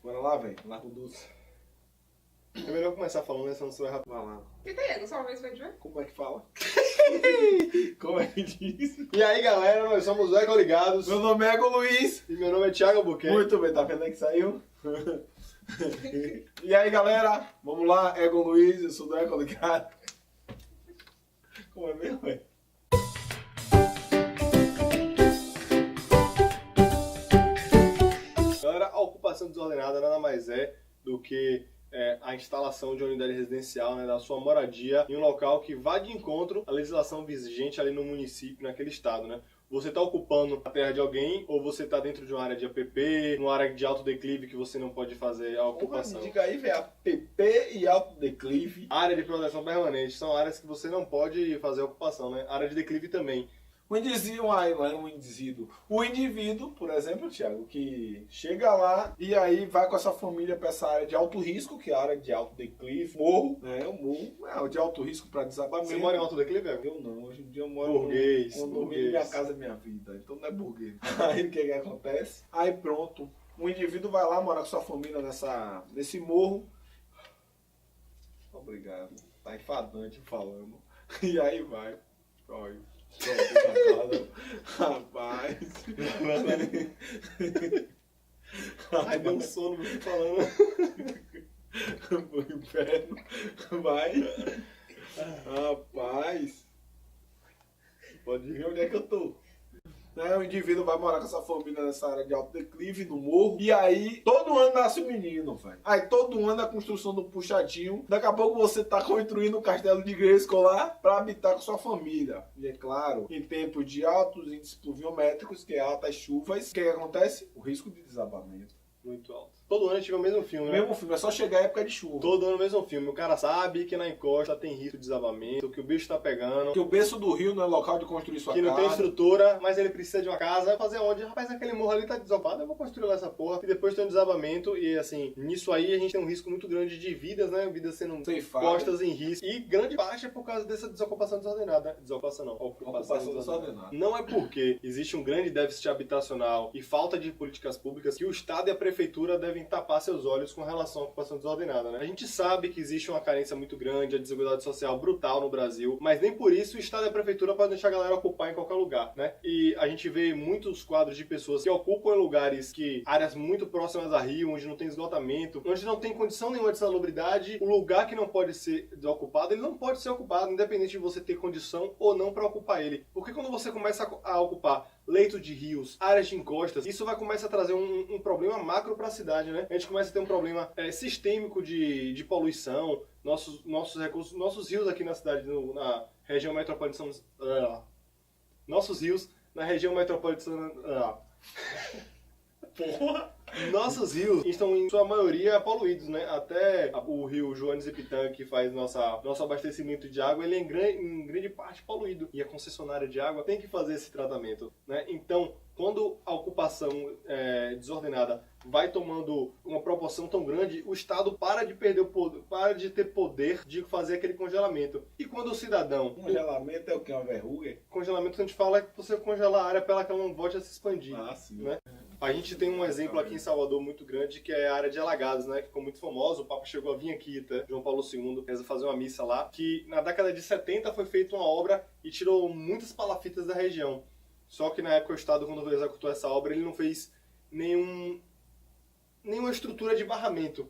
Bora lá, velho. Largo doce. É melhor começar falando, né? Senão você vai rápido. Vai lá. Tenta aí, só uma vez vai ver. Como é que fala? Como é que diz? E aí, galera, nós somos os Ecoligados. Meu nome é Ego Luiz. E meu nome é Thiago Buquet. Muito bem, tá vendo aí que saiu? E aí, galera? Vamos lá, Ego Luiz, eu sou do Ego Ligado. Como é mesmo, velho? Galera, a ocupação desordenada nada mais é do que a instalação de uma unidade residencial, né, da sua moradia em um local que vá de encontro à legislação vigente ali no município, naquele estado, né? Você está ocupando a terra de alguém ou você está dentro de uma área de APP, numa área de alto declive que você não pode fazer a ocupação. Diga aí, velho, APP e alto declive. Área de proteção permanente são áreas que você não pode fazer a ocupação, né? Área de declive também. O indivíduo, não é um indivíduo. O indivíduo, por exemplo, Thiago, que chega lá e aí vai com essa família para essa área de alto risco, que é a área de alto declive, morro, né? O morro é o de alto risco para desabamento. Você mora em alto declive, Ego? Eu não, hoje em dia eu moro Burguês, num condomínio, burguês. minha casa é minha vida, então não é burguês. Aí o que acontece? Aí pronto, o indivíduo vai lá morar com sua família nesse morro. Obrigado, tá enfadante falando. E aí vai, olha. Rapaz. Ai, deu um sono você falando. Pro inferno. Vai. Rapaz. Pode ver onde é que eu tô. O indivíduo vai morar com essa família nessa área de alto declive, no morro. E aí, todo ano nasce um menino, velho. Aí, todo ano a construção do puxadinho. Daqui a pouco você tá construindo um castelo de igreja escolar para habitar com sua família. E é claro, em tempos de altos índices pluviométricos, que é altas chuvas, o que acontece? O risco de desabamento. Muito alto. Todo ano a gente vê o mesmo filme, O né? mesmo filme, é só chegar a época de chuva. Todo ano o mesmo filme. O cara sabe que na encosta tem risco de desabamento, que o bicho tá pegando, Que o berço do rio não é local de construir sua que casa. não tem estrutura, mas ele precisa de uma casa. Vai fazer onde? Rapaz, aquele morro ali tá desabado, eu vou construir lá essa porra. E depois tem um desabamento e, assim, nisso aí a gente tem um risco muito grande de vidas, né? Vidas sendo Ceifadas. postas em risco. E grande parte é por causa dessa desocupação desordenada. Desocupação não, ocupação desordenada. Não é porque existe um grande déficit habitacional e falta de políticas públicas que o Estado e a Prefeitura devem tapar seus olhos com relação à ocupação desordenada, né? A gente sabe que existe uma carência muito grande, a desigualdade social brutal no Brasil, mas nem por isso o Estado e a Prefeitura podem deixar a galera ocupar em qualquer lugar, né? E a gente vê muitos quadros de pessoas que ocupam em lugares áreas muito próximas a rio, onde não tem esgotamento, onde não tem condição nenhuma de salubridade. O lugar que não pode ser desocupado, ele não pode ser ocupado, independente de você ter condição ou não para ocupar ele. Porque quando você começa a ocupar leitos de rios, áreas de encostas, isso vai começar a trazer um problema macro para a cidade, né? A gente começa a ter um problema sistêmico de poluição, nossos recursos, nossos rios aqui na cidade, na região metropolitana, nossos rios na região metropolitana, porra! Nossos rios estão, em sua maioria, poluídos, né? Até o rio Joanes e Pitanga, que faz nosso abastecimento de água, ele é em grande parte poluído. E a concessionária de água tem que fazer esse tratamento, né? Então, quando a ocupação desordenada vai tomando uma proporção tão grande, o Estado para de perder o poder, para de ter poder de fazer aquele congelamento. E quando o cidadão... Congelamento é o que? Uma verruga? Congelamento que a gente fala é que você congela a área para que ela não volte a se expandir. Ah, sim. Né? A gente tem um exemplo aqui em Salvador muito grande, que é a área de Alagados, né? Que ficou muito famosa. O Papa chegou a vir aqui, tá? João Paulo II, fazer uma missa lá. Que na década de 70 foi feita uma obra e tirou muitas palafitas da região. Só que na época o Estado, quando executou essa obra, ele não fez nenhuma estrutura de barramento.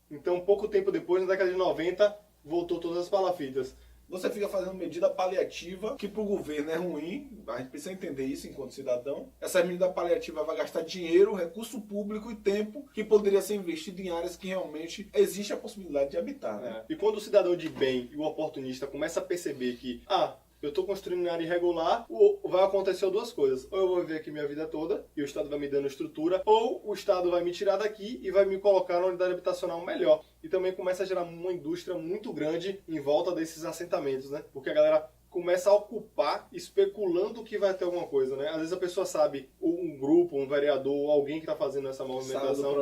Então, pouco tempo depois, na década de 90, voltou todas as palafitas. Você fica fazendo medida paliativa, que pro governo é ruim, a gente precisa entender isso enquanto cidadão. Essa medida paliativa vai gastar dinheiro, recurso público e tempo que poderia ser investido em áreas que realmente existe a possibilidade de habitar. Né? E quando o cidadão de bem e o oportunista começa a perceber que, eu estou construindo em área irregular, vai acontecer duas coisas. Ou eu vou viver aqui minha vida toda e o Estado vai me dando estrutura, ou o Estado vai me tirar daqui e vai me colocar numa unidade habitacional melhor. E também começa a gerar uma indústria muito grande em volta desses assentamentos, né? Porque a galera começa a ocupar especulando que vai ter alguma coisa, né? Às vezes a pessoa sabe, um grupo, um vereador, alguém que está fazendo essa movimentação,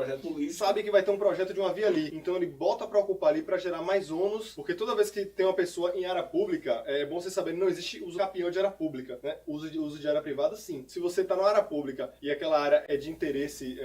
sabe que vai ter um projeto de uma via ali. Então ele bota para ocupar ali para gerar mais ônus, porque toda vez que tem uma pessoa em área pública, é bom você saber, não existe uso capião de área pública, né? Uso de área privada, sim. Se você está na área pública e aquela área é de interesse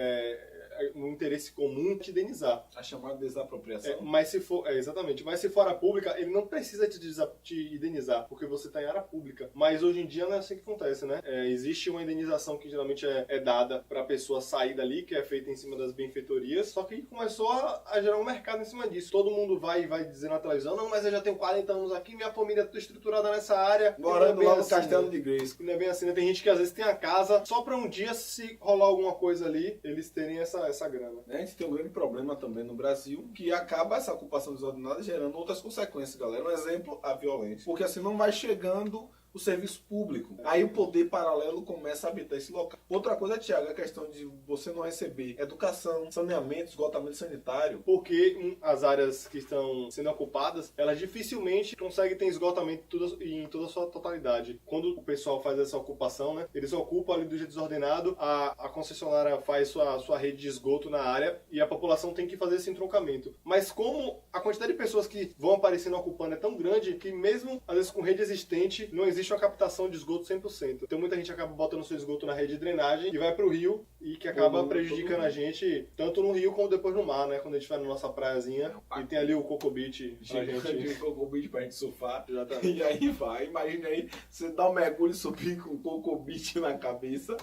no interesse comum te indenizar. A chamada desapropriação. Mas se for, exatamente, mas se for área pública, ele não precisa te indenizar, porque você está em área pública. Mas hoje em dia não é assim que acontece, né? Existe uma indenização que geralmente é dada para a pessoa sair dali, que é feita em cima das benfeitorias, só que começou a gerar um mercado em cima disso. Todo mundo vai dizer na televisão, não, mas eu já tenho 40 anos aqui, minha família é tudo estruturada nessa área. Morando lá no assim, Castelo de Grace. Não é bem assim, né? Tem gente que às vezes tem a casa só para um dia, se rolar alguma coisa ali, eles terem essa grana. A gente tem um grande problema também no Brasil, que acaba essa ocupação desordenada gerando outras consequências, galera. Um exemplo, a violência. Porque assim não vai chegando o serviço público. Aí o poder paralelo começa a habitar esse local. Outra coisa, Thiago, é a questão de você não receber educação, saneamento, esgotamento sanitário. Porque as áreas que estão sendo ocupadas, elas dificilmente conseguem ter esgotamento em toda a sua totalidade. Quando o pessoal faz essa ocupação, né, eles ocupam ali do jeito desordenado, a concessionária faz sua rede de esgoto na área e a população tem que fazer esse entroncamento. Mas como a quantidade de pessoas que vão aparecendo ocupando é tão grande que mesmo, às vezes, com rede existente, não existe uma captação de esgoto 100%. Então muita gente acaba botando seu esgoto na rede de drenagem e vai pro rio e que acaba prejudicando a gente tanto no rio como depois no mar, né? Quando a gente vai na nossa praiazinha e tem ali o Coco Beach pra gente. O Coco Beach pra gente surfar. Exatamente. E aí vai, imagina aí, você dá um mergulho e subir com o Coco Beach na cabeça.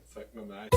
Sacanagem.